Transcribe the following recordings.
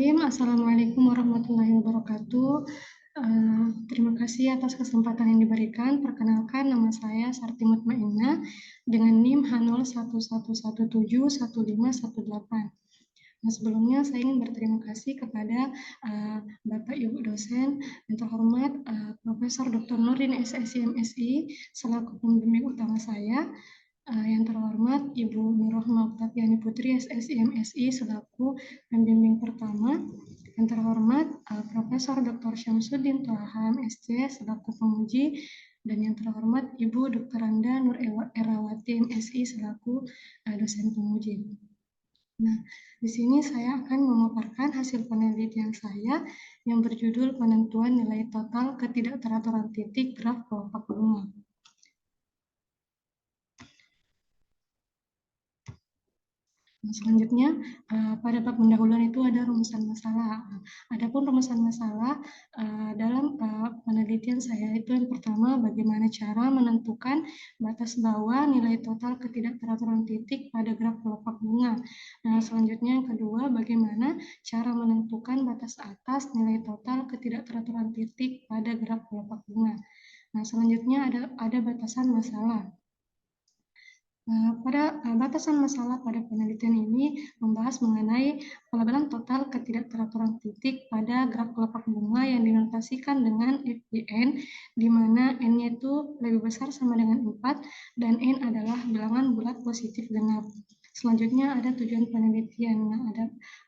Bismillahirrahmanirrahim. Assalamualaikum warahmatullahi wabarakatuh. Terima kasih atas kesempatan yang diberikan. Perkenalkan, nama saya Sarti Mutmainnah dengan NIM H011171511518. Nah, sebelumnya saya ingin berterima kasih kepada Bapak Ibu dosen yang terhormat Profesor Dr. Nurdin SSI MSI selaku pembimbing utama saya. Yang terhormat Ibu Nurrohmah Oktaviani Putri SSI MSI selaku pembimbing pertama, yang terhormat Profesor Dr. Syamsuddin Toha MSc selaku penguji, dan yang terhormat Ibu Dr. Anda Nur Erawati MSI selaku dosen penguji. Nah, di sini saya akan memaparkan hasil penelitian saya yang berjudul penentuan nilai total ketidakteraturan titik graf kelopak bunga. Nah, selanjutnya pada bab pendahuluan itu ada rumusan masalah. Adapun rumusan masalah dalam penelitian saya itu yang pertama, bagaimana cara menentukan batas bawah nilai total ketidakteraturan titik pada graf kelopak bunga. Nah, selanjutnya yang kedua, bagaimana cara menentukan batas atas nilai total ketidakteraturan titik pada graf kelopak bunga. Nah, selanjutnya ada batasan masalah. Pada batasan masalah pada penelitian ini membahas mengenai pelabelan total ketidakteraturan titik pada graf kelopak bunga yang dinotasikan dengan FBN, di mana N-nya itu lebih besar sama dengan 4 dan N adalah bilangan bulat positif genap. Selanjutnya ada tujuan penelitian. Nah,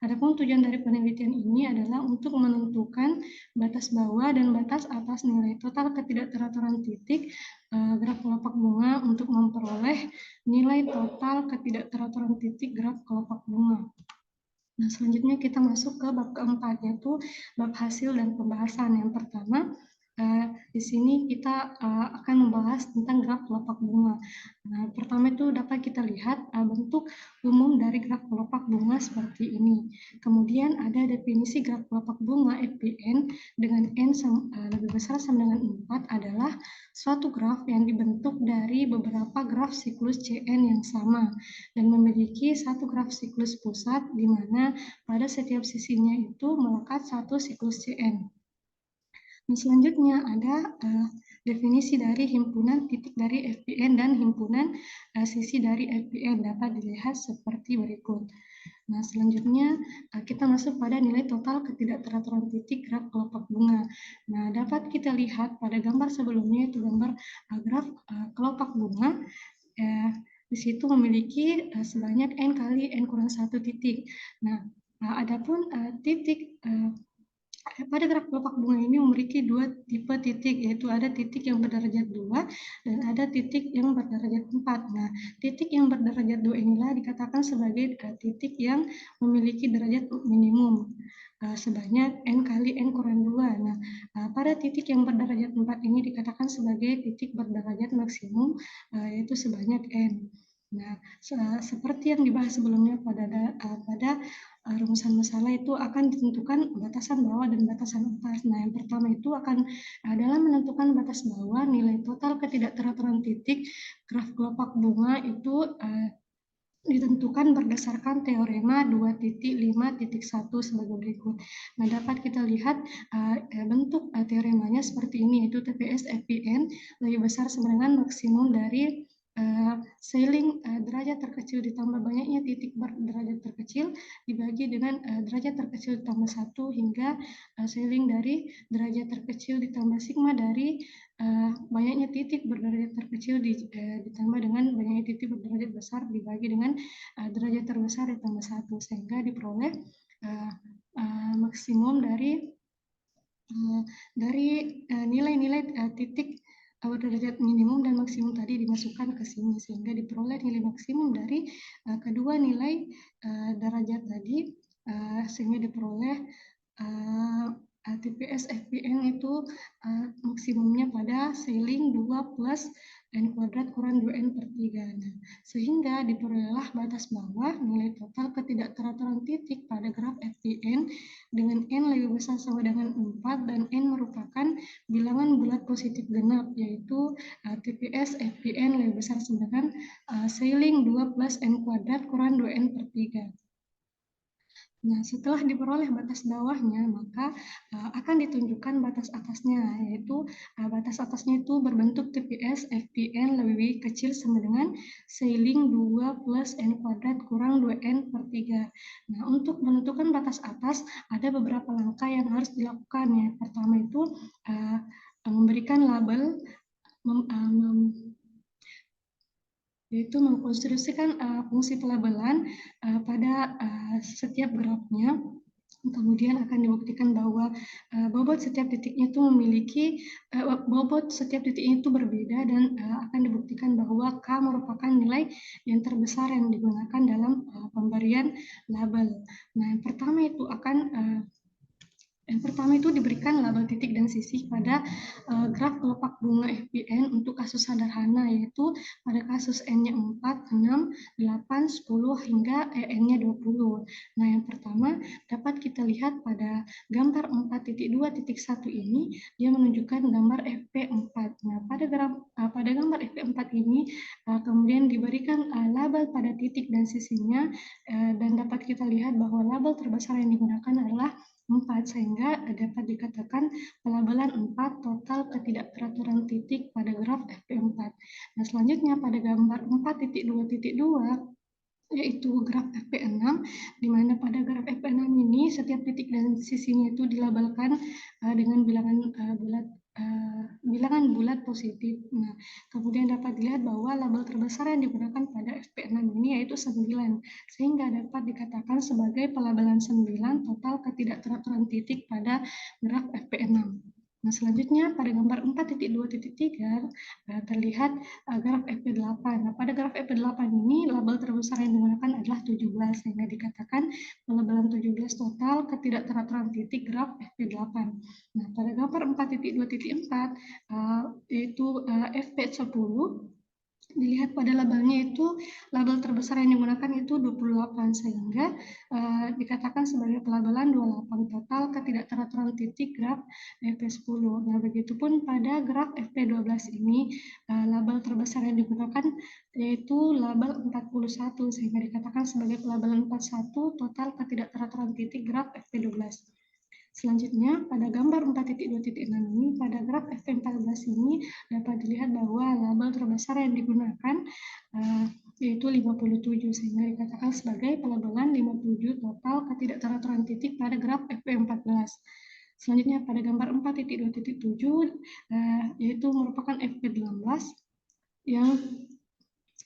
adapun tujuan dari penelitian ini adalah untuk menentukan batas bawah dan batas atas nilai total ketidakteraturan titik graf kelopak bunga untuk memperoleh nilai total ketidakteraturan titik graf kelopak bunga. Nah, selanjutnya kita masuk ke bab keempat, yaitu bab hasil dan pembahasan. Yang pertama, di sini kita akan membahas tentang graf kelopak bunga. Nah, pertama itu dapat kita lihat bentuk umum dari graf kelopak bunga seperti ini. Kemudian ada definisi graf kelopak bunga FBN dengan N lebih besar sama dengan 4 adalah suatu graf yang dibentuk dari beberapa graf siklus CN yang sama dan memiliki satu graf siklus pusat di mana pada setiap sisinya itu melekat satu siklus CN. Nah, selanjutnya ada definisi dari himpunan titik dari FBN dan himpunan sisi dari FBN dapat dilihat seperti berikut. Nah, selanjutnya kita masuk pada nilai total ketidakteraturan titik graf kelopak bunga. Nah, dapat kita lihat pada gambar sebelumnya itu gambar graf kelopak bunga. Di situ memiliki sebanyak N kali N kurang 1 titik. Nah, adapun titik pada graf kelopak bunga ini memiliki dua tipe titik, yaitu ada titik yang berderajat 2 dan ada titik yang berderajat 4. Nah, titik yang berderajat 2 inilah dikatakan sebagai titik yang memiliki derajat minimum sebanyak N kali N kurang 2. Nah, pada titik yang berderajat 4 ini dikatakan sebagai titik berderajat maksimum, yaitu sebanyak N. Nah, seperti yang dibahas sebelumnya pada rumusan masalah itu akan ditentukan batasan bawah dan batasan atas. Nah, yang pertama itu akan dalam menentukan batas bawah nilai total ketidakteraturan titik graf kelopak bunga itu ditentukan berdasarkan teorema 2.5.1 sebagai berikut. Nah, dapat kita lihat bentuk teoremanya seperti ini, yaitu TPS FBN lebih besar sama dengan maksimum dari ceiling derajat terkecil ditambah banyaknya titik berderajat terkecil dibagi dengan derajat terkecil ditambah 1 hingga ceiling dari derajat terkecil ditambah sigma dari banyaknya titik berderajat terkecil ditambah dengan banyaknya titik berderajat besar dibagi dengan derajat terbesar ditambah 1 sehingga diperoleh maksimum dari nilai-nilai titik derajat minimum dan maksimum tadi dimasukkan ke sini sehingga diperoleh nilai maksimum dari kedua nilai derajat tadi sehingga diperoleh TPS FBN itu maksimumnya pada ceiling 2 plus N kuadrat kurang 2N per 3. Nah, sehingga diperolehlah batas bawah nilai total ketidakteraturan titik pada graf FBN dengan N lebih besar sama dengan 4 dan N merupakan bilangan bulat positif genap, yaitu TPS FBN lebih besar sama dengan ceiling 2 plus N kuadrat kurang 2N per 3. Nah, setelah diperoleh batas bawahnya, maka akan ditunjukkan batas atasnya, yaitu batas atasnya itu berbentuk TPS FPN lebih kecil sama dengan seiling 2 plus N kuadrat kurang 2N per 3. Nah, untuk menentukan batas atas, ada beberapa langkah yang harus dilakukan. Ya. Pertama itu memberikan label, yaitu mengkonstruksikan fungsi pelabelan pada setiap grafnya. Kemudian akan dibuktikan bahwa bobot setiap titiknya itu bobot setiap titiknya itu berbeda, dan akan dibuktikan bahwa K merupakan nilai yang terbesar yang digunakan dalam pemberian label. Nah, yang pertama itu diberikan label titik dan sisi pada graf kelopak bunga FPN untuk kasus sederhana, yaitu pada kasus N-nya 4, 6, 8, 10, hingga N-nya 20. Nah, yang pertama dapat kita lihat pada gambar 4.2.1 ini, dia menunjukkan gambar FP4. Nah, pada gambar FP4 ini kemudian diberikan label pada titik dan sisinya, dan dapat kita lihat bahwa label terbesar yang digunakan adalah 4, sehingga dapat dikatakan pelabelan 4 total ketidakteraturan titik pada graf FP4. Nah, selanjutnya pada gambar 4.2.2, yaitu graf FP6, di mana pada graf FP6 ini setiap titik dan sisinya itu dilabelkan dengan bilangan bulat positif. Nah, kemudian dapat dilihat bahwa label terbesar yang digunakan pada FP6 ini yaitu 9, sehingga dapat dikatakan sebagai pelabelan 9 total ketidakteraturan titik pada graf FP6. Nah, selanjutnya pada gambar 4.2.3 terlihat graf FP8. Nah, pada graf FP8 ini label terbesar yang digunakan adalah 17, sehingga dikatakan pelabelan 17 total ketidakteraturan titik graf FP8. Nah, pada gambar 4.2.4 yaitu FP10, dilihat pada labelnya itu label terbesar yang digunakan itu 28, sehingga dikatakan sebagai pelabelan 28 total ketidakteraturan titik graf FP10. Nah, begitupun pada graf FP12 ini label terbesar yang digunakan yaitu label 41, sehingga dikatakan sebagai pelabelan 41 total ketidakteraturan titik graf FP12. Selanjutnya, pada gambar 4.2.6 ini, pada graf FP14 ini dapat dilihat bahwa label terbesar yang digunakan yaitu 57, sehingga dikatakan sebagai pelabelan 57 total ketidakteraturan titik pada graf FP14. Selanjutnya, pada gambar 4.2.7 yaitu merupakan FP18 yang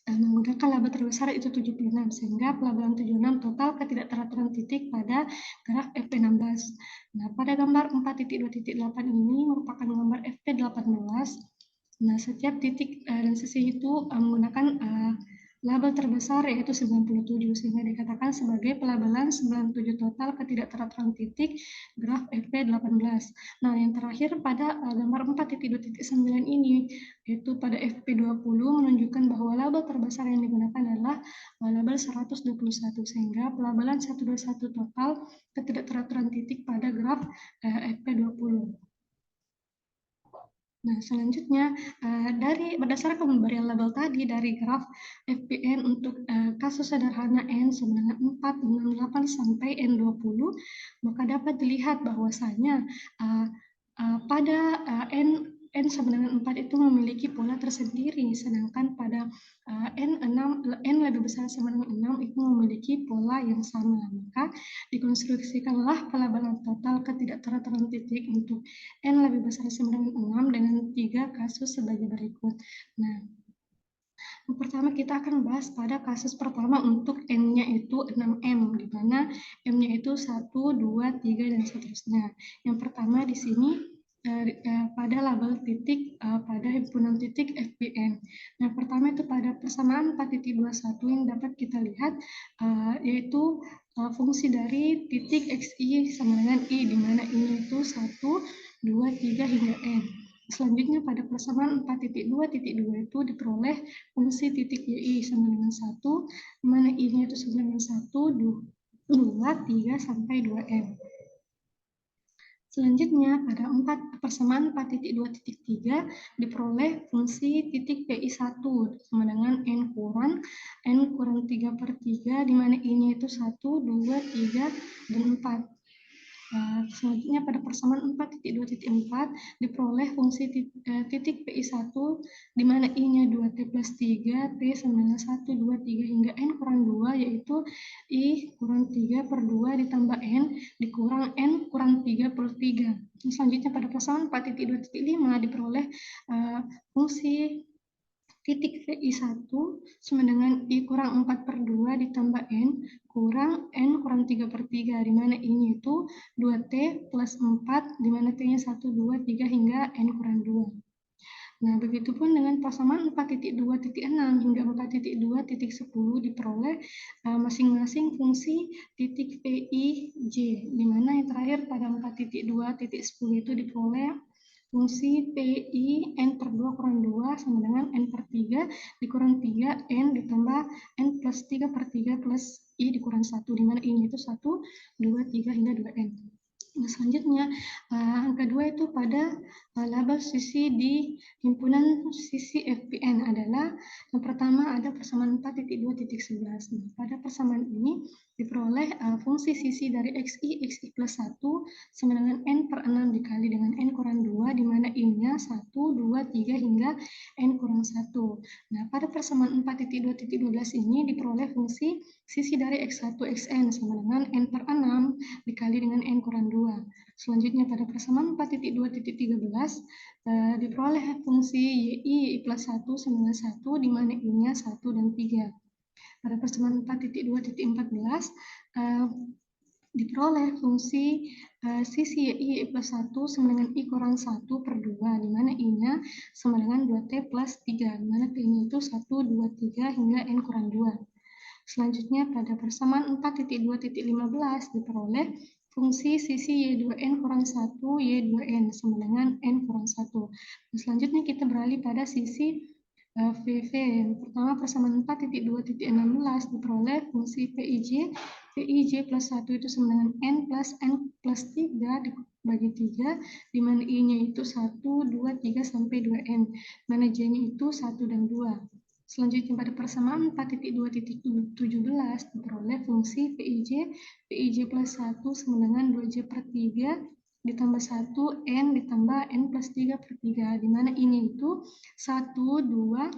menggunakan label terbesar itu 76, sehingga pelabelan 76 total ketidakteraturan titik pada graf FP16. Nah, pada gambar 4.2.8 ini merupakan gambar FP18. Nah, setiap titik dan sisi itu menggunakan label terbesar yaitu 97, sehingga dikatakan sebagai pelabelan 97 total ketidakteraturan titik graf FP18. Nah, yang terakhir pada gambar 4.2.9 ini, yaitu pada FP20, menunjukkan bahwa label terbesar yang digunakan adalah label 121, sehingga pelabelan 121 total ketidakteraturan titik pada graf FP20. Nah, selanjutnya berdasarkan pemberian label tadi dari graf FPN untuk kasus sederhana N sama dengan 4, 6, 8 sampai N20, maka dapat dilihat bahwasanya pada N sama dengan 4 itu memiliki pola tersendiri, sedangkan pada N lebih besar sama dengan 6 itu memiliki pola yang sama. Maka dikonstruksikanlah pelabelan total ketidakteraturan titik untuk N lebih besar sama dengan 6 dengan 3 kasus sebagai berikut. Nah, yang pertama kita akan bahas pada kasus pertama untuk N-nya itu 6M, di mana M-nya itu 1, 2, 3, dan seterusnya. Yang pertama di sini pada label titik pada himpunan titik FPN. Yang pertama itu pada persamaan 4.21 yang dapat kita lihat yaitu fungsi dari titik XI sama dengan I, di mana I itu 1, 2, 3, hingga N. Selanjutnya pada persamaan 4.2.2 itu diperoleh fungsi titik YI sama dengan 1, di mana I-nya itu sama dengan 1, 2, 3, sampai 2N. Selanjutnya, pada persamaan 4.2.3 diperoleh fungsi titik PI1 sama dengan N kurang 3/3, di mana I-nya itu 1, 2, 3, dan 4. Selanjutnya pada persamaan 4.2.4 diperoleh fungsi titik PI1 di mana I-nya 2T plus 3, T sama dengan 1, 2, 3 hingga N kurang 2, yaitu I kurang 3 per 2 ditambah N dikurang N kurang 3 per 3. Selanjutnya pada persamaan 4.2.5 diperoleh fungsi titik PI1 sama dengan I kurang 4 per 2 ditambah N kurang N kurang 3 per 3, di mana I-nya itu 2T plus 4, di mana T-nya 1, 2, 3 hingga N kurang 2. Nah, begitupun dengan persamaan 4.2.6 hingga 4.2.10 diperoleh masing-masing fungsi titik PIJ, di mana yang terakhir pada 4.2.10 itu diperoleh fungsi PI N per 2 kurang 2 sama dengan N per 3 dikurang 3 N ditambah N plus 3 per 3 plus I dikurang 1, di mana I-nya itu 1, 2, 3 hingga 2N. Nah, selanjutnya yang kedua itu pada laba sisi di himpunan sisi FPN adalah yang pertama ada persamaan 4.2.11. Nah, pada persamaan ini diperoleh fungsi sisi dari XI plus 1 sama dengan N per 6 dikali dengan N kurang 2, di mana I-nya 1, 2, 3 hingga N kurang 1. Nah, pada persamaan 4.2.12 ini diperoleh fungsi sisi dari X1 XN sama dengan N per 6 dikali dengan N kurang 2. Selanjutnya pada persamaan 4.2.13 diperoleh fungsi YI plus 1 sama dengan 1, di mana I-nya 1 dan 3. Pada persamaan 4.2.14 diperoleh fungsi sisi YI plus 1 sama dengan I kurang 1 per 2, di mana I-nya sama dengan 2T plus 3, di mana T-nya itu 1, 2, 3 hingga N kurang 2. Selanjutnya pada persamaan 4.2.15 diperoleh fungsi sisi Y2N kurang 1, Y2N sama dengan N kurang 1. Dan selanjutnya kita beralih pada sisi VV. Pertama persamaan 4.2.16 diperoleh fungsi PIJ plus 1 itu sama dengan N plus 3 dibagi 3, di mana I-nya itu 1, 2, 3 sampai 2N, mana J-nya itu 1 dan 2. Selanjutnya pada persamaan 4.2.17 diperoleh fungsi PIJ plus 1 sama dengan 2J per 3 ditambah 1 N ditambah N plus 3 per 3, di mana ini itu 1, 2,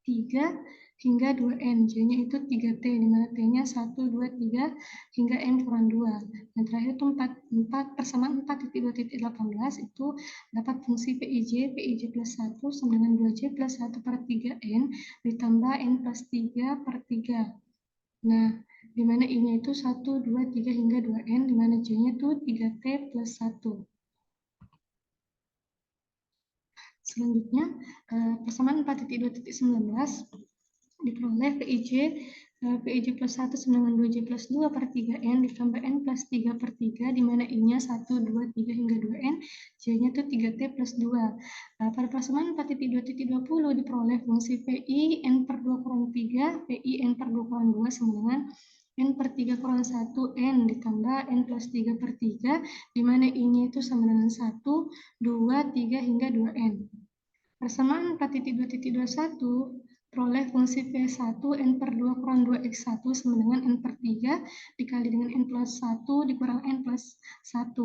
3 hingga 2N, J-nya itu 3T, di mana T-nya 1, 2, 3 hingga N kurang 2. Dan terakhir itu persamaan 4.2.18 itu dapat fungsi PIJ plus 1 sama dengan 2J plus 1 per 3N ditambah N plus 3 per 3. Nah, di mana I-nya itu 1, 2, 3 hingga 2N, di mana J-nya itu 3T plus 1. Selanjutnya, persamaan 4.2.19 diperoleh PIJ plus 1 sama dengan 2J plus 2 per 3N ditambah N plus 3 per 3, di mana I-nya 1, 2, 3 hingga 2N, J-nya itu 3T plus 2. Pada persamaan 4.2.20 diperoleh fungsi PI N per 2 kurang 3, PI N per 2 kurang 2 sama dengan N per 3 kurang 1, N ditambah N plus 3 per 3, di mana I-nya itu sama dengan 1, 2, 3 hingga 2N. Persamaan 4.2.21 peroleh fungsi P1 N per 2 kurang 2X1 sama dengan N per 3 dikali dengan N plus 1 dikurang N plus 1.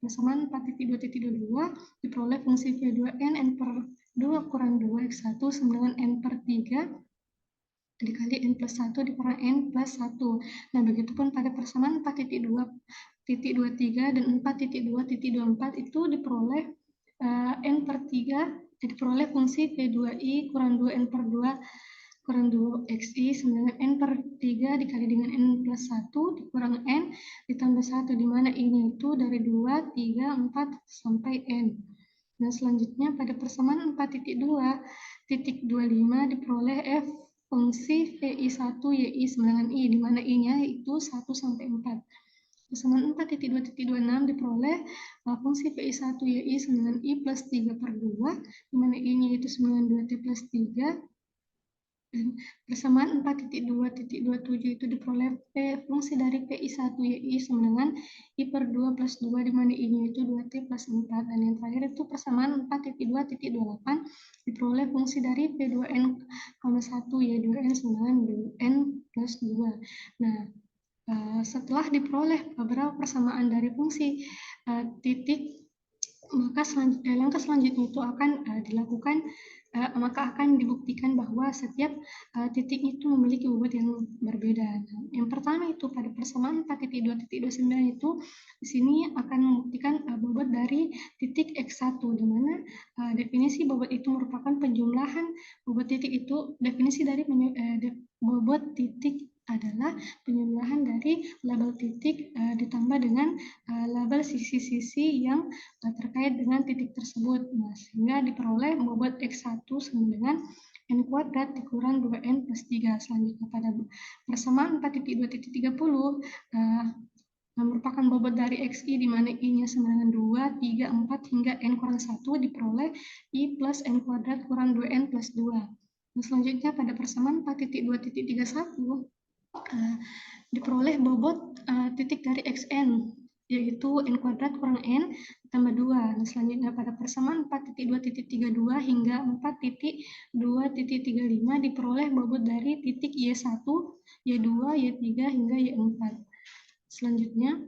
Persamaan 4.2.22 diperoleh fungsi P2N N per 2 kurang 2X1 sama dengan N per 3 dikali N plus 1 dikurang N plus 1. Nah, begitupun pada persamaan 4.2.23 dan 4.2.24 itu diperoleh N per 3 diperoleh fungsi P2I kurang 2N per 2 kurang 2XI sama dengan N per 3 dikali dengan N plus 1 dikurang N ditambah 1, di mana I-nya itu dari 2, 3, 4 sampai N. Nah, selanjutnya pada persamaan 4.2.25 diperoleh F fungsi PI1 YI sama dengan I, di mana I-nya itu 1 sampai 4. Persamaan 4.2.26 diperoleh fungsi PI1 YI sama dengan I plus 3 per 2, di mana I-nya itu sama dengan 2T plus 3 Dan persamaan 4.2.27 itu diperoleh P fungsi dari PI1 YI sama dengan I per 2 plus 2 di mana I-nya itu 2T plus 4. Dan yang terakhir itu persamaan 4.2.28 diperoleh fungsi dari P2N, 1 Y 2N sama dengan 2N plus 2. Nah, setelah diperoleh beberapa persamaan dari fungsi titik, maka langkah selanjutnya itu akan dilakukan, maka akan dibuktikan bahwa setiap titik itu memiliki bobot yang berbeda. Nah, yang pertama itu pada persamaan 4.2.29 itu di sini akan membuktikan bobot dari titik X1, di mana definisi bobot itu merupakan penjumlahan bobot titik itu, definisi dari bobot titik adalah penjumlahan dari label titik ditambah dengan label sisi-sisi yang terkait dengan titik tersebut. Nah, sehingga diperoleh bobot X1 sama dengan N kuadrat dikurang 2N plus 3. Selanjutnya pada persamaan 4.2.30 merupakan bobot dari XI di mana I-nya sama dengan 2, 3, 4 hingga N kurang 1 diperoleh I plus N kuadrat kurang 2N plus 2. Nah, selanjutnya pada persamaan 4.2.31 diperoleh bobot titik dari Xn, yaitu N kuadrat kurang N tambah 2. Nah, selanjutnya pada persamaan 4.2.32 hingga 4.2.35 diperoleh bobot dari titik Y1, Y2, Y3 hingga Y4. Selanjutnya,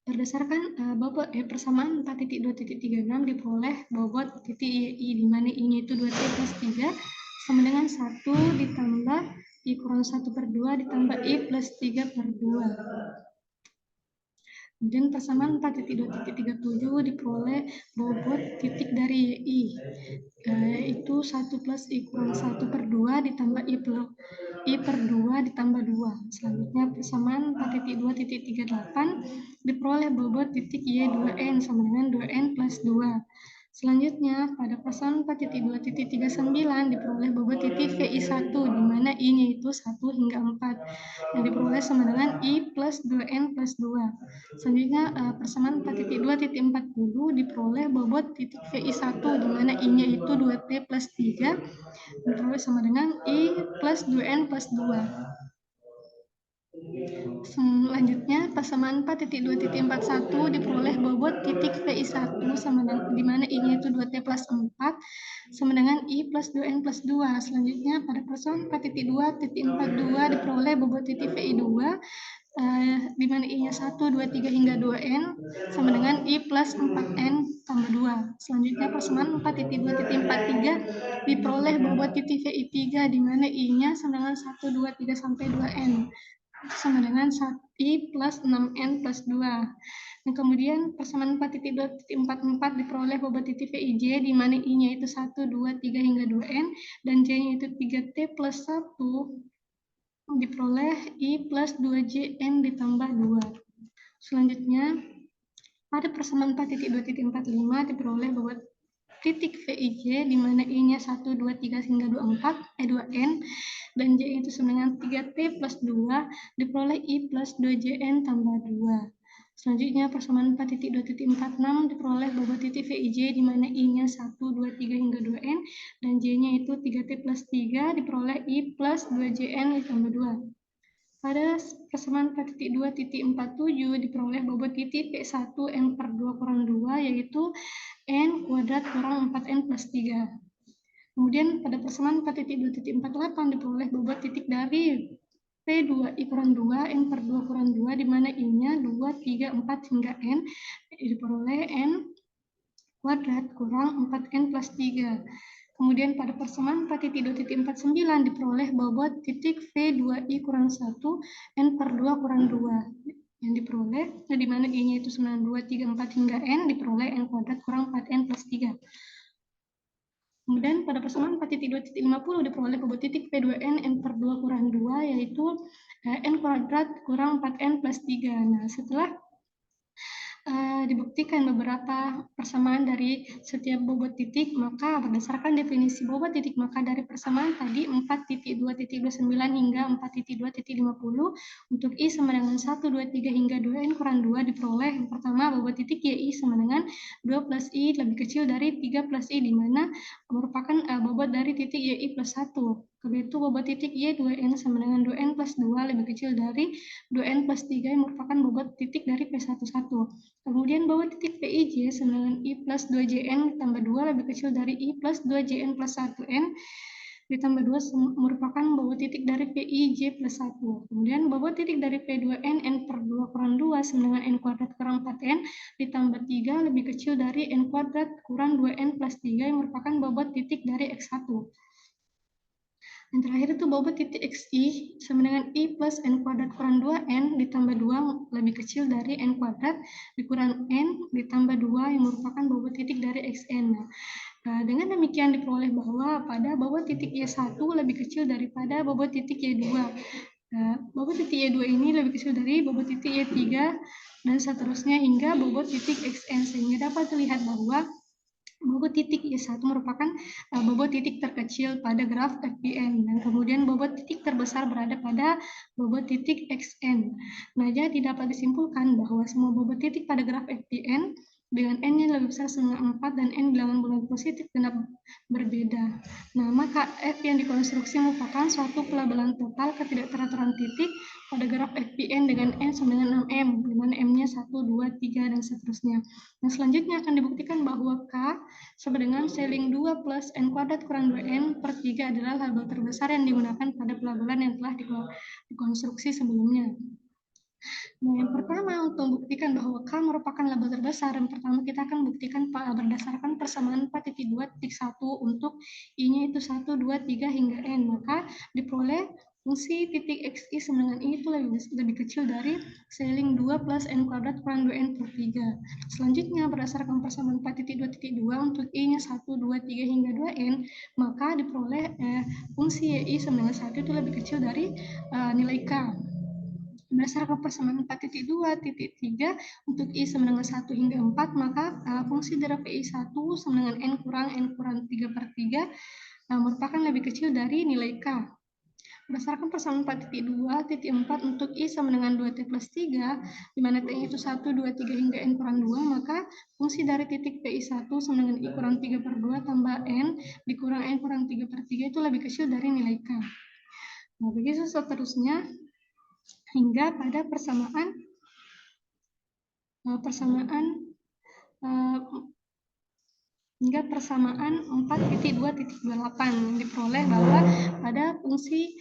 berdasarkan bobot persamaan 4.2.36 diperoleh bobot titik YI di mana I-nya itu 2T plus 3 sama dengan 1 ditambah I kurang 1 per 2 ditambah I plus 3 per 2. Kemudian persamaan 4.2.37 diperoleh bobot titik dari YI, itu 1 plus I kurang 1 per 2 ditambah I per 2 ditambah 2. Selanjutnya persamaan 4.2.38 diperoleh bobot titik Y2N sama dengan 2N plus 2. Selanjutnya, pada persamaan 4.2.39 diperoleh bobot titik VI1, di mana I-nya itu 1 hingga 4, yang diperoleh sama dengan I plus 2N plus 2. Selanjutnya, persamaan 4.2.40 diperoleh bobot titik VI1, di mana I-nya itu 2T plus 3, diperoleh sama dengan I plus 2N plus 2. Selanjutnya, persamaan 4.2.41 diperoleh bobot titik VI1 sama dengan di mana I-nya itu 2T plus 4 sama dengan I plus 2N plus 2. Selanjutnya, pada persamaan 4.2.42 diperoleh bobot titik VI2 di mana I-nya 1, 2, 3 hingga 2N sama dengan I plus 4N tambah 2. Selanjutnya, persamaan 4.2.43 diperoleh bobot titik VI3 di mana I-nya sama dengan 1, 2, 3 sampai 2N sama dengan I plus 6N plus 2. Dan kemudian persamaan 4.2.44 diperoleh bobot titik VIJ di mana I-nya itu 1, 2, 3 hingga 2N dan J-nya itu 3T plus 1 diperoleh I plus 2JN ditambah 2. Selanjutnya, pada persamaan 4.2.45 diperoleh bobot titik VIJ di mana I-nya 1, 2, 3 hingga 2N dan J itu sama dengan 3T plus 2 diperoleh I plus 2JN tambah 2. Selanjutnya, persamaan 4.2.46 diperoleh bobot titik VIJ di mana I-nya 1, 2, 3 hingga 2N dan J-nya itu 3T plus 3 diperoleh I plus 2JN ditambah 2. Pada persamaan 4.2.47 diperoleh bobot titik V1 N per 2 kurang 2 yaitu N kuadrat kurang 4N plus 3. Kemudian pada persamaan 4.2.48 diperoleh bobot titik dari P2I kurang 2, N per 2 kurang 2, di mana I-nya 2, 3, 4 hingga N, diperoleh N kuadrat kurang 4N plus 3. Kemudian pada persamaan 4.2.49 diperoleh bobot titik V2I kurang 1, N per 2 kurang 2. Yang diperoleh, di mana I-nya itu 9, 2, 3, 4 hingga N, diperoleh N kuadrat kurang 4N plus 3. Kemudian pada persamaan 4.2.50 diperoleh bobot titik P2N N per 2 kurang 2 yaitu N kuadrat kurang 4N plus 3. Nah, setelah dibuktikan beberapa persamaan dari setiap bobot titik, maka berdasarkan definisi bobot titik, maka dari persamaan tadi 4.2.29 hingga 4.2.50 untuk I sama dengan 1, 2, 3 hingga 2N kurang 2 diperoleh. Yang pertama, bobot titik YI sama dengan 2 plus I lebih kecil dari 3 plus I, di mana merupakan bobot dari titik YI plus 1. Kedua itu bobot titik Y 2N sama dengan 2N plus 2 lebih kecil dari 2N plus 3 yang merupakan bobot titik dari P11. Kemudian bobot titik PIJ sama dengan I plus 2JN ditambah 2 lebih kecil dari I plus 2JN plus 1N ditambah 2 merupakan bobot titik dari PIJ plus 1. Kemudian bobot titik dari P2N, N per 2 kurang 2 sama dengan N kuadrat kurang 4N ditambah 3 lebih kecil dari N kuadrat kurang 2N plus 3 yang merupakan bobot titik dari X1. Yang terakhir itu bobot titik XI sama dengan I plus N kuadrat kurang 2N ditambah 2 lebih kecil dari N kuadrat dikurang N ditambah 2 yang merupakan bobot titik dari XN. Nah, dengan demikian diperoleh bahwa pada bobot titik Y1 lebih kecil daripada bobot titik Y2. Bobot titik Y2 ini lebih kecil dari bobot titik Y3 dan seterusnya hingga bobot titik XN, sehingga dapat terlihat bahwa bobot titik Y1 merupakan bobot titik terkecil pada graf FPN, dan kemudian bobot titik terbesar berada pada bobot titik XN. Nah, jadi dapat disimpulkan bahwa semua bobot titik pada graf FPN dengan N yang lebih besar dengan 4 dan N bilangan bulan positif genap berbeda. Nah, maka F yang dikonstruksi merupakan suatu pelabelan total ketidakteraturan titik pada graf FPN dengan N sama dengan 6M, di mana M-nya 1, 2, 3, dan seterusnya. Nah, selanjutnya akan dibuktikan bahwa K sama dengan seling 2 plus N kuadrat kurang 2N per 3 adalah label terbesar yang digunakan pada pelabelan yang telah dikonstruksi sebelumnya. Nah, yang pertama untuk membuktikan bahwa K merupakan label terbesar, yang pertama kita akan buktikan berdasarkan persamaan 4.2.1 untuk I-nya itu 1, 2, 3 hingga N, maka diperoleh fungsi titik XI sama dengan I itu lebih kecil dari seling 2 plus N kuadrat kurang 2N per 3. Selanjutnya, berdasarkan persamaan 4.2.2 untuk I-nya 1, 2, 3 hingga 2N, maka diperoleh fungsi YI sama dengan 1 itu lebih kecil dari nilai K. Berdasarkan persamaan 4.2.3 untuk I sama dengan 1 hingga 4, maka fungsi dari PI1 sama dengan N kurang 3 per 3 merupakan lebih kecil dari nilai K. Berdasarkan persamaan 4.2.4 untuk I sama dengan 2T plus 3, di mana T itu 1, 2, 3 hingga N kurang 2, maka fungsi dari titik PI1 sama dengan I kurang 3 per 2 tambah N dikurang N kurang 3 per 3 itu lebih kecil dari nilai K. Nah, begitu seterusnya hingga pada persamaan 4.2.28 diperoleh bahwa pada fungsi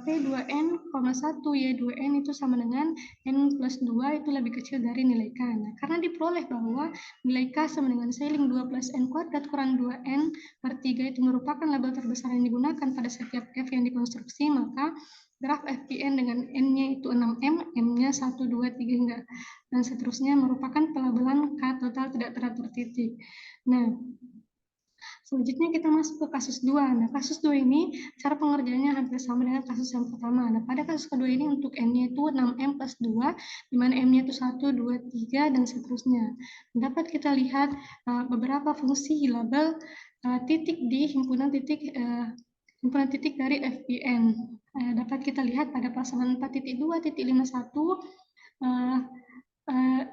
P2N, 1Y2N itu sama dengan N plus 2 itu lebih kecil dari nilai K. Nah, karena diperoleh bahwa nilai K sama dengan seling 2 plus N kuadrat kurang 2N per 3 itu merupakan label terbesar yang digunakan pada setiap F yang dikonstruksi, maka graf FPN dengan N-nya itu 6M, M-nya 1, 2, 3 hingga dan seterusnya merupakan pelabelan K total tidak teratur titik. Nah, selanjutnya kita masuk ke kasus 2. Nah, kasus 2 ini cara pengerjaannya hampir sama dengan kasus yang pertama. Nah, pada kasus kedua ini untuk N-nya itu 6M plus 2, di mana M-nya itu 1, 2, 3, dan seterusnya. Dapat kita lihat beberapa fungsi label titik di himpunan titik dari FPN. Dapat kita lihat pada pasangan 4.2.51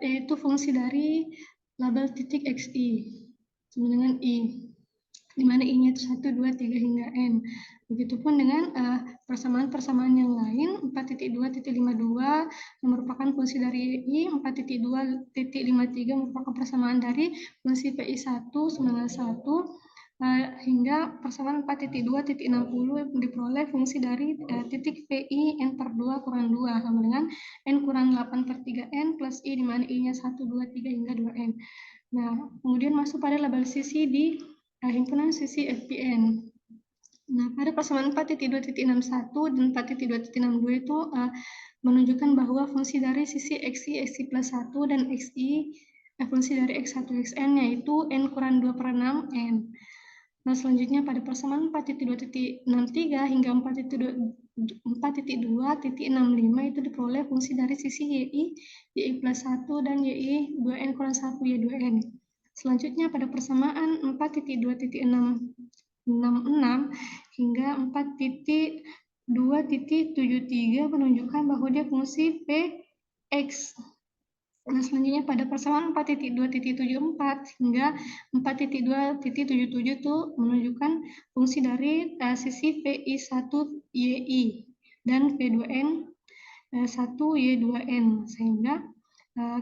yaitu fungsi dari label titik XI sama dengan I, di mana I-nya itu 1, 2, 3 hingga N. Begitupun dengan persamaan-persamaan yang lain, 4.2.52 yang merupakan fungsi dari I, 4.2.53 merupakan persamaan dari fungsi PI1 sama dengan 1, hingga persamaan 4.2.60 diperoleh fungsi dari titik PI N per 2 kurang 2 sama dengan N kurang 8 per 3N plus I, di mana I-nya 1, 2, 3 hingga 2N. Nah, kemudian masuk pada label sisi di himpunan sisi FPN. Nah, pada persamaan 4.2.61 dan 4.2.62 itu menunjukkan bahwa fungsi dari sisi XI plus 1 dan XI, fungsi dari X1 XN yaitu N kurang 2 per 6N. Nah, selanjutnya pada persamaan 4.2.63 hingga 4.2.65 itu diperoleh fungsi dari sisi YI plus 1 dan YI 2N kurang 1 Y 2N. Selanjutnya pada persamaan 4.2.666 hingga 4.2.73 menunjukkan bahwa dia fungsi Px. Nah, selanjutnya pada persamaan 4.2.74 hingga 4.2.77 itu menunjukkan fungsi dari sisi PI1 YI dan P2N 1 Y2N, sehingga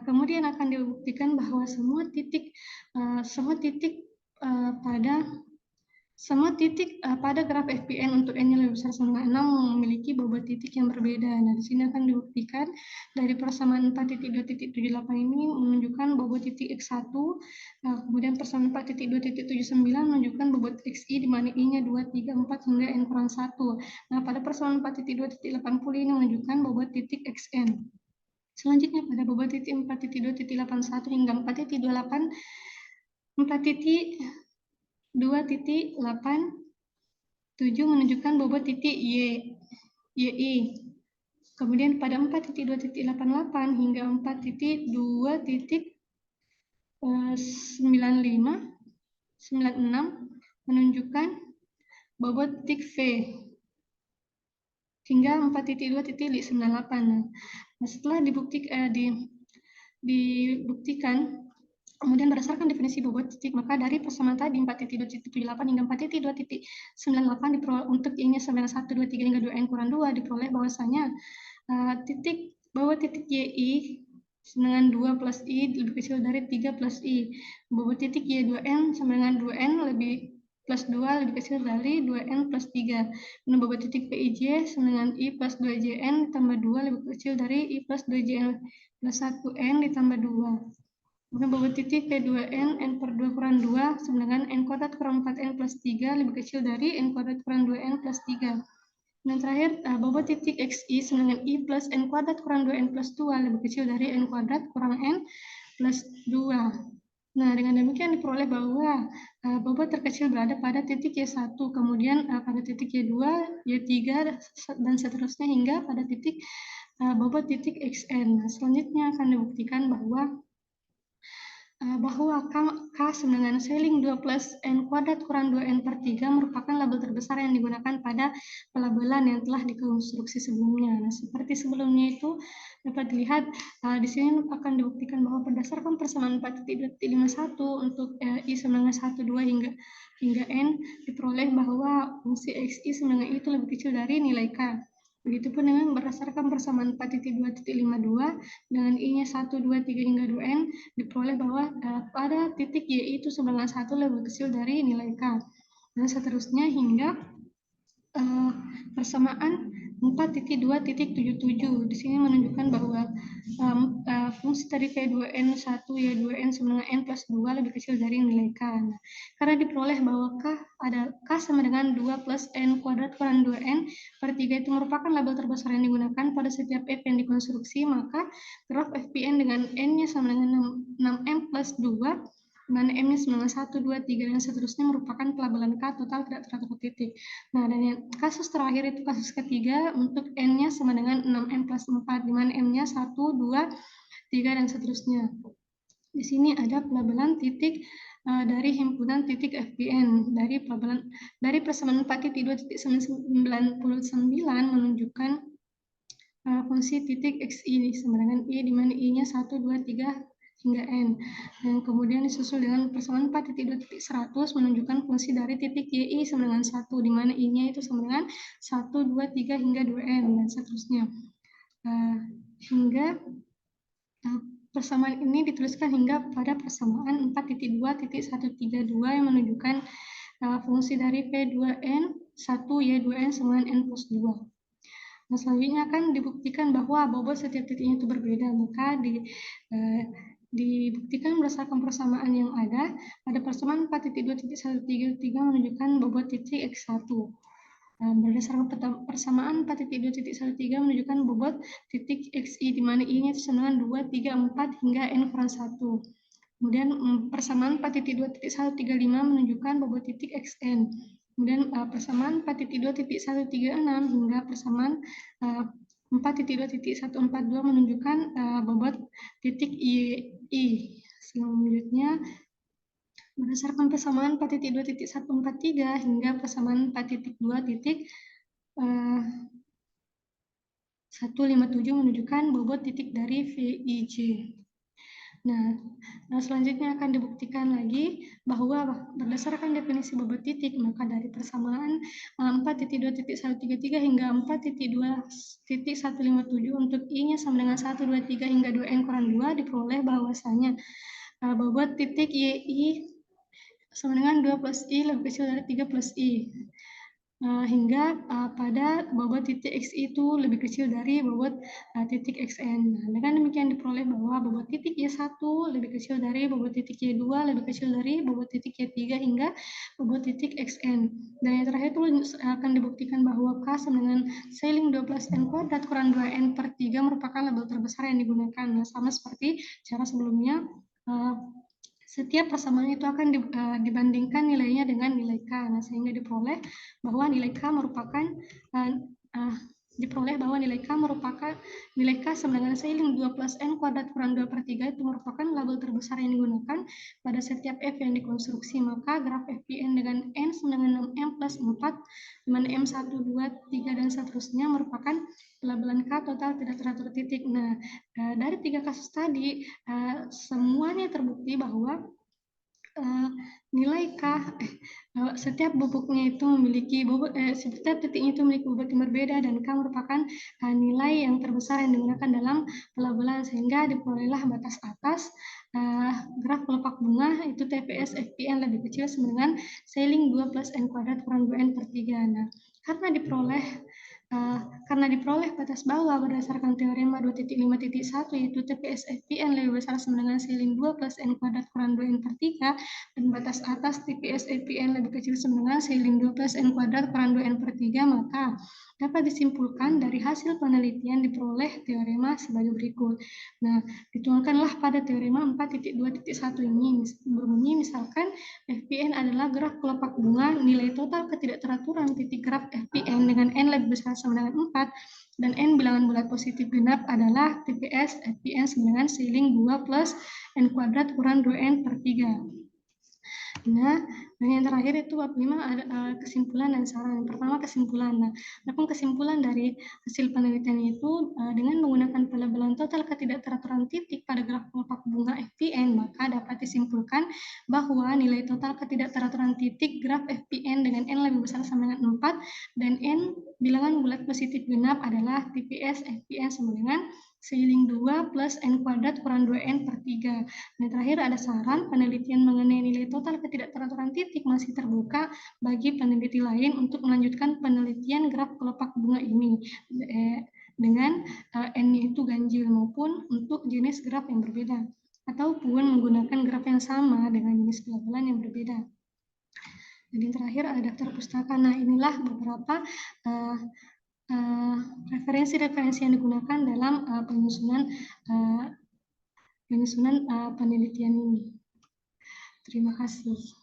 kemudian akan dibuktikan bahwa semua titik pada graf FPN untuk N yang lebih besar sama dengan 6 memiliki bobot titik yang berbeda. Nah, di sini akan dibuktikan dari persamaan 4.2.78 ini menunjukkan bobot titik X1, kemudian persamaan 4.2.79 menunjukkan bobot XI di mana I-nya 2, 3, 4 hingga N kurang 1. Nah, pada persamaan 4.2.80 ini menunjukkan bobot titik XN. Selanjutnya pada bobot titik 4.2.81 hingga 4.2.87 menunjukkan bobot titik YI. Kemudian pada 4.2.88 hingga 4.2.96 menunjukkan bobot titik V hingga 4.2.98. Nah, setelah dibuktikan, kemudian berdasarkan definisi bobot titik, maka dari persamaan tadi 4.2.78 hingga 4.2.98 diperoleh untuk Y-nya sama dengan 1, 2, 3 hingga 2N kurang 2 diperoleh bahwasanya bobot titik YI dengan 2 plus I lebih kecil dari 3 plus I. Bobot titik Y2N sama dengan 2N lebih plus 2 lebih kecil dari 2N plus 3. Dan bobot titik PIJ sama dengan I plus 2JN ditambah 2 lebih kecil dari I plus 2JN plus 1N ditambah 2. Kemudian bobot titik P2N, N per 2 kurang 2, sama dengan N kuadrat kurang 4N plus 3 lebih kecil dari N kuadrat kurang 2N plus 3. Dan terakhir, bobot titik XI sama dengan I plus N kuadrat kurang 2N plus 2 lebih kecil dari N kuadrat kurang N plus 2. Nah, dengan demikian diperoleh bahwa bobot terkecil berada pada titik Y1, kemudian pada titik Y2, Y3, dan seterusnya hingga pada titik bobot titik XN. Nah, selanjutnya akan dibuktikan bahwa K sama dengan Schelling 2 plus N kuadrat kurang 2N per 3 merupakan label terbesar yang digunakan pada pelabelan yang telah dikonstruksi sebelumnya. Nah, seperti sebelumnya itu dapat dilihat di sini akan dibuktikan bahwa berdasarkan persamaan 4.51 untuk I sama dengan 1, 2 hingga N diperoleh bahwa fungsi XI sama dengan I itu lebih kecil dari nilai K. Begitupun dengan berdasarkan persamaan 4.2.52 dengan I-nya 1, 2, 3 hingga 2N diperoleh bahwa pada titik Y itu sama dengan 1 lebih kecil dari nilai K. Dan seterusnya hingga persamaan 4.2.77. Di sini menunjukkan bahwa fungsi dari P2N 1 Y2N sama dengan N plus 2 lebih kecil dari nilai K. Nah, karena diperoleh bahwa K sama dengan 2 plus N kuadrat kurang 2N per 3 itu merupakan label terbesar yang digunakan pada setiap F yang dikonstruksi, maka graf FPN dengan N-nya sama dengan 6M plus 2 mana M-nya sama dengan 1, 2, 3, dan seterusnya merupakan pelabelan K total tidak teratur titik. Nah, dan yang kasus terakhir itu kasus ketiga untuk N-nya sama dengan 6M plus 4, di mana M-nya 1, 2, 3, dan seterusnya. Di sini ada pelabelan titik dari himpunan titik FPN dari persamaan 4.2.99 menunjukkan fungsi titik XI sama dengan I, di mana I-nya 1, 2, 3, hingga N. Dan kemudian disusul dengan persamaan 4.2.100 menunjukkan fungsi dari titik YI sama dengan 1, di mana I-nya itu sama dengan 1, 2, 3, hingga 2N, dan seterusnya. Hingga persamaan ini dituliskan hingga pada persamaan 4.2.132 yang menunjukkan fungsi dari P2N 1 Y2N sama dengan N plus 2. Nah, selanjutnya akan dibuktikan bahwa bobot setiap titiknya itu berbeda, maka dibuktikan berdasarkan persamaan yang ada. Pada persamaan 4.2.133 menunjukkan bobot titik X1. Berdasarkan persamaan 4.2.13 menunjukkan bobot titik XI, di mana I-nya sama dengan 2, 3, 4 hingga N kurang 1. Kemudian persamaan 4.2.135 menunjukkan bobot titik XN. Kemudian persamaan 4.2.136 hingga persamaan 4.2.142 menunjukkan bobot titik I. Selanjutnya, berdasarkan persamaan 4.2.143 hingga persamaan 4.2.157 menunjukkan bobot titik dari VIJ. Nah, selanjutnya akan dibuktikan lagi bahwa berdasarkan definisi bobot titik, maka dari persamaan 4.2.133 hingga 4.2.157 untuk I-nya sama dengan 1, 2, 3 hingga 2N kurang 2 diperoleh bahwasanya bobot titik YI sama dengan 2 plus I lebih kecil dari 3 plus I. Hingga pada bobot titik XI itu lebih kecil dari bobot titik XN. Nah, dengan demikian diperoleh bahwa bobot titik Y1 lebih kecil dari bobot titik Y2, lebih kecil dari bobot titik Y3 hingga bobot titik XN. Dan yang terakhir itu akan dibuktikan bahwa K sama dengan sailing 12N kuadrat kurang 2N per 3 merupakan label terbesar yang digunakan. Nah, sama seperti cara sebelumnya, setiap persamaan itu akan dibandingkan nilainya dengan nilai K. Nah, sehingga diperoleh bahwa nilai K merupakan nilai K sama dengan sailing 2 plus N kuadrat kurang 2 per 3 itu merupakan label terbesar yang digunakan pada setiap F yang dikonstruksi. Maka graf FPN dengan N sama dengan 6M plus 4, di mana M 1, 2, 3, dan seterusnya merupakan pelabelan K total tidak teratur titik. Nah, dari 3 kasus tadi, semuanya terbukti bahwa nilai K setiap bubuknya itu memiliki setiap titiknya itu memiliki bobot yang berbeda, dan K merupakan nilai yang terbesar yang digunakan dalam pelabelan, sehingga diperolehlah batas atas graf kelopak bunga itu TPS FPN lebih kecil sama dengan sailing 2 plus N kuadrat kurang 2N per 3. Nah, karena diperoleh batas bawah berdasarkan teorema 2.5.1 yaitu TPS FPN lebih besar sama dengan sailing 2 plus N kuadrat kurang 2N per 3, dan batas atas TPS FPN lebih kecil sama dengan sailing 2 plus N kuadrat kurang 2N per 3, maka dapat disimpulkan dari hasil penelitian diperoleh teorema sebagai berikut. Nah, dituangkanlah pada teorema 4.2.1 ini berbunyi misalkan FPN adalah graf kelopak bunga nilai total ketidakteraturan titik graf FPN dengan N lebih besar sama dengan 4 dan N bilangan bulat positif genap adalah TPS FPN sama dengan sailing 2 plus N kuadrat kurang 2N per 3. Nah, dan yang terakhir itu bab 5 ada kesimpulan dan saran. Yang pertama kesimpulan. Nah, adapun kesimpulan dari hasil penelitian itu dengan menggunakan pelabelan total ketidakteraturan titik pada graf kelopak bunga FPN, maka dapat disimpulkan bahwa nilai total ketidakteraturan titik graf FPN dengan N lebih besar sama dengan 4 dan N bilangan bulat positif genap adalah TPS FPN sama dengan sailing 2 plus N kuadrat kurang 2N per 3. Dan terakhir ada saran, penelitian mengenai nilai total ketidakteraturan titik masih terbuka bagi peneliti lain untuk melanjutkan penelitian graf kelopak bunga ini dengan N-nya itu ganjil maupun untuk jenis graf yang berbeda, ataupun menggunakan graf yang sama dengan jenis pelabelan yang berbeda. Jadi terakhir ada daftar pustaka. Nah, inilah beberapa referensi-referensi yang digunakan dalam penyusunan penelitian ini. Terima kasih.